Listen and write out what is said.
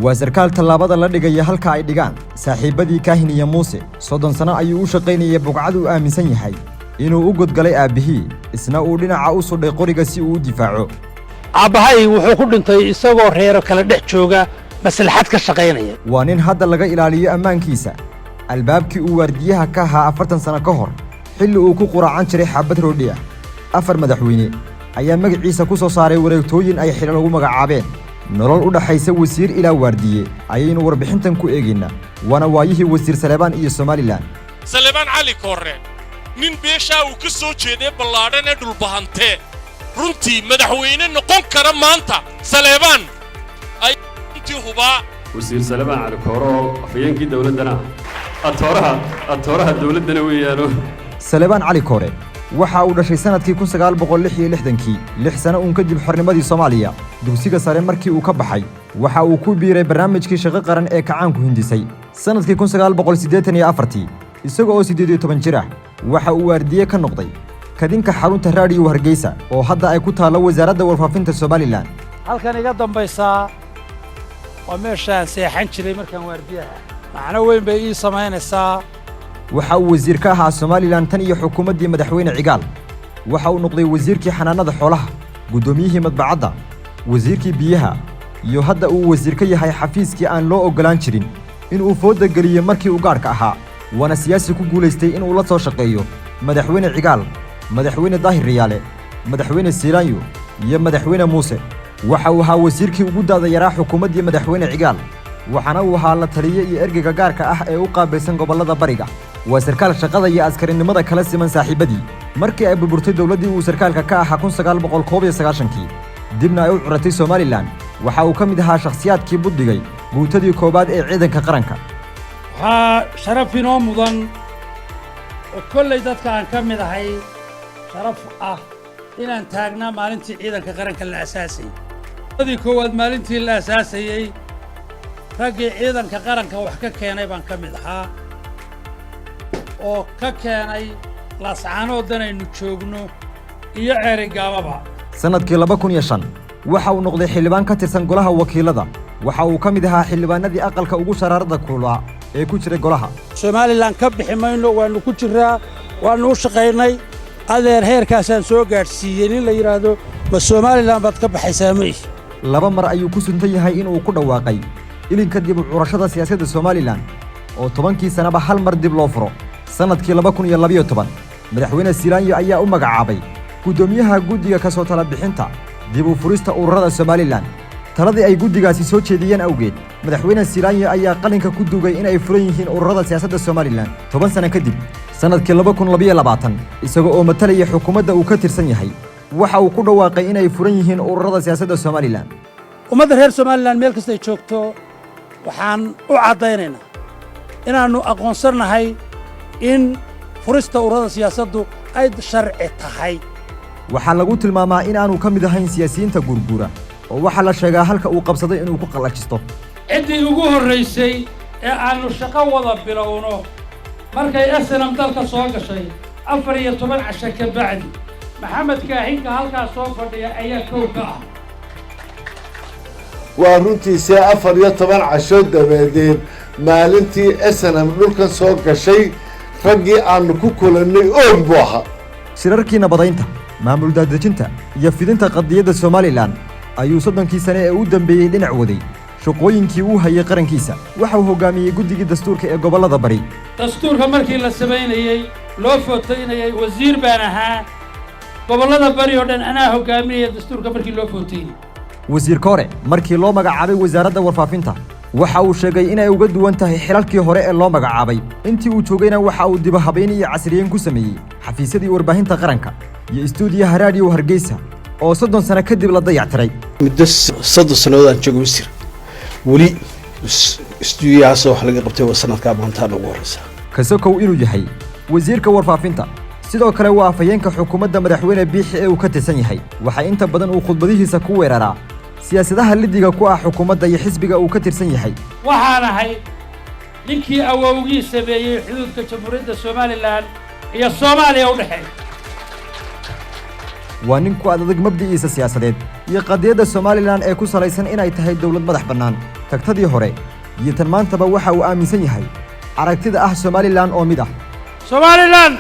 وزركال تلابada la dhigay halka ay dhigaan saaxiibadii Kaahin iyo Muuse 30 sano ayuu u shaqeynayay bogcad uu aaminsan yahay inuu u godgalay aabihii isna uu dhinaca u soo qoriga si uu u difaaco aabahay wuxuu ku dhintay isagoo reero kala dhex jooga maslaxad ka shaqeynaya waa nin hadda laga ilaaliyo ammaankiisa albaabkii uu waardiyaha ka ahaa 40 sano ka hor xilli uu ku quraacan jiray xabad roodhiya afar madaxweyne ayaa magaciisa ku soo saaray wareegtooyin ay xilal ugu magacaabeen nolol u dhaxaysa wasiir ilaa waardiye ayaynu warbixintan ku eegaynaa wana waayihii wasiir Saleebaan iyo Somaliland Saleebaan Cali Koore nin beesha uu ka soo jeeday ballaadhan ee dhulbahante runtii madaxweyne noqon kara maanta Saleebaan ay intii huba wasiir Saleebaan Cali Koore afayeenkii dawladana atooraha dawladana weeyaan Saleebaan Cali Koore waxa uu dhashay sanadkii 1966 6 sano uun kadib xornimadii Soomaaliya dugsiga sare markii uu ka baxay waxa uu ku biiray barnaamijkii shaqo qaran ee kacaanku hindisay sanadkii 1984 isagoo 18 jir ah waxa uu waardiye ka noqday kadinka xarunta raadiyo Hargeysa oo hadda ay ku taalo wasaaradda warfaafinta Somaliland halkan iga dambaysa waa meesha seexan jiray markaan waardiyaha macna weyn bay ii sameynaysaa waxa uu wasiir ka ahaa Somaliland tan iyo xukuumaddii madaxweyne Cigaal waxa uu noqday wasiirkii xanaanada xoolaha gudoomiyihii madbacadda wasiirkii biyaha iyo hadda uu wasiir ka yahay xafiiskii aan loo ogolaan jirin in uu fooda galiyo markii uu gaarka ahaa wana siyaasi ku guuleystay in uu la soo shaqeeyo madaxweyne Cigaal madaxweyne Daahir Riyaale madaxweyne Siilaanyo iyo madaxweyne Muuse waxa uu ahaa wasiirkii ugu daada yaraa xukuumaddii madaxweyne Cigaal waxana uu ahaa la taliye iyo ergeyga gaarka ah ee u qaabilsan gobolada bariga waa sarkaal shaqada iyo askarinimada kala siman saaxiibadii markii ay burburtay dawladdii uu sarkaalka ka ahaa 1991 dibna ay u curatay Somaliland waxa uu ka mid ahaa shakhsiyaadkii buddigay guutadii koobaad ee ciidanka qaranka waxaa sharaf inoo mudan oo kolley dadka aan ka mid ahay sharaf ah inaan taagnaa maalintii ciidanka qaranka la asaasay dadii koowaad maalintii la asaasayay raggii ciidanka qaranka wax ka keenay baan ka mid ahaa oo ka keenay laascaanooddan aynu joogno iyo ceerigaababa sanadkii 2005 waxa uu noqday xildhibaan ka tirsan golaha wakiilada waxa uu ka mid ahaa xildhibaanadii aqalka ugu sharaarada kulaa ee ku jiray golaha Somaliland ka bixi mayno waanu ku jiraa waanu u shaqeynay adeer heerkaasaan soo gaarsiiyay in la yiraahdo ma Somaliland baad ka baxaysaa may laba mar ayuu ku suntan yahay in uu ku dhawaaqay ilinka dib u curashada siyaasadda Somaliland oo 10kii sanaba hal mar dib loo furo sanadkii 2012 madaxweyne Siilaanyo ayaa u magacaabay gudoomiyaha guddiga ka soo tala bixinta dib u furista ururada Somaliland taladii ay guddigaasi soo jeediyeen awgeed madaxweyne Siilaanyo ayaa qalinka ku dugay in ay furan yihiin ururada siyaasadda Somaliland 10 sano kadib sanadkii 2022 isagoo oo matalaya xukuumadda uu ka tirsan yahay waxa uu ku dhawaaqay in ay furan yihiin ururada siyaasadda Somaliland ummadda reer Somaliland meel kasta ay joogto waxaan u cadaynaynaa inaanu aqoonsanahay in furista ururada siyaasaddu ay sharci tahay waxa lagu tilmaamaa in aanu ka mid ahayn siyaasiyiinta gurgura oo waxa la sheegaa halka uu qabsaday inuu ku qalajisto cidii ugu horeysay ee aanu shaqo wada bilowno markay SNM dalka soo gashay 14 casho ka bacdi maxamed kaahinka halkaas soo fadhiya ayaa koow ka ah waa runtiisa 14 casho dabadeed maalintii SNM dhulka soo gashay raggii aanu ku kulannay oon buu ahaa shirarkii nabadaynta maamul daadejinta iyo fidinta qadiyadda Somaliland ayuu 30kii sane ee u dambeeyay dhinac waday shaqooyinkii uu hayay qarankiisa waxa uu hogaamiyay guddigii dastuurka ee gobolada bari dastuurka markii la sameynayay loo footaynayay wasiir baan ahaa gobolada bari oo dhan anaa hogaaminaya dastuurka markii loo footaynay wasiir Koore markii loo magacaabay wasaaradda warfaafinta waxa uu sheegay in ay uga duwan tahay xilalkii hore ee loo magacaabay intii uu joogayna waxa uu dib habeyn iyo casriyeyn ku sameeyay xafiisyadii warbaahinta qaranka iyo istuudiyaha raadiyo Hargeysa oo 30 sano kadib la dayactiray muddo 3 sanadood aan joogay wasiir wali istuudiyahaas wax laga qabtay sanadka maanta ugu horeysa kasokow inuu yahay wasiirka warfaafinta sidoo kale waa afayeenka xukuumadda madaxweyne Biixi ee uu ka tirsan yahay waxa inta badan uu khudbadihiisa ku weeraraa siyaasadaha lidiga ku ah xukuumadda iyo xisbiga uu ka tirsan yahay waxaan ahay ninkii awowgii sameeyay xuduudka jamhuuriyadda Somaliland iyo Soomaaliya u dhaxay waa nin ku adag mabdi'iisa siyaasadeed iyo qadiyadda Somaliland ee ku salaysan inay tahay dawlad madax bannaan tagtadii hore iyo tan maantaba waxa uu aaminsan yahay aragtida ah Somaliland oo mid ah Somaliland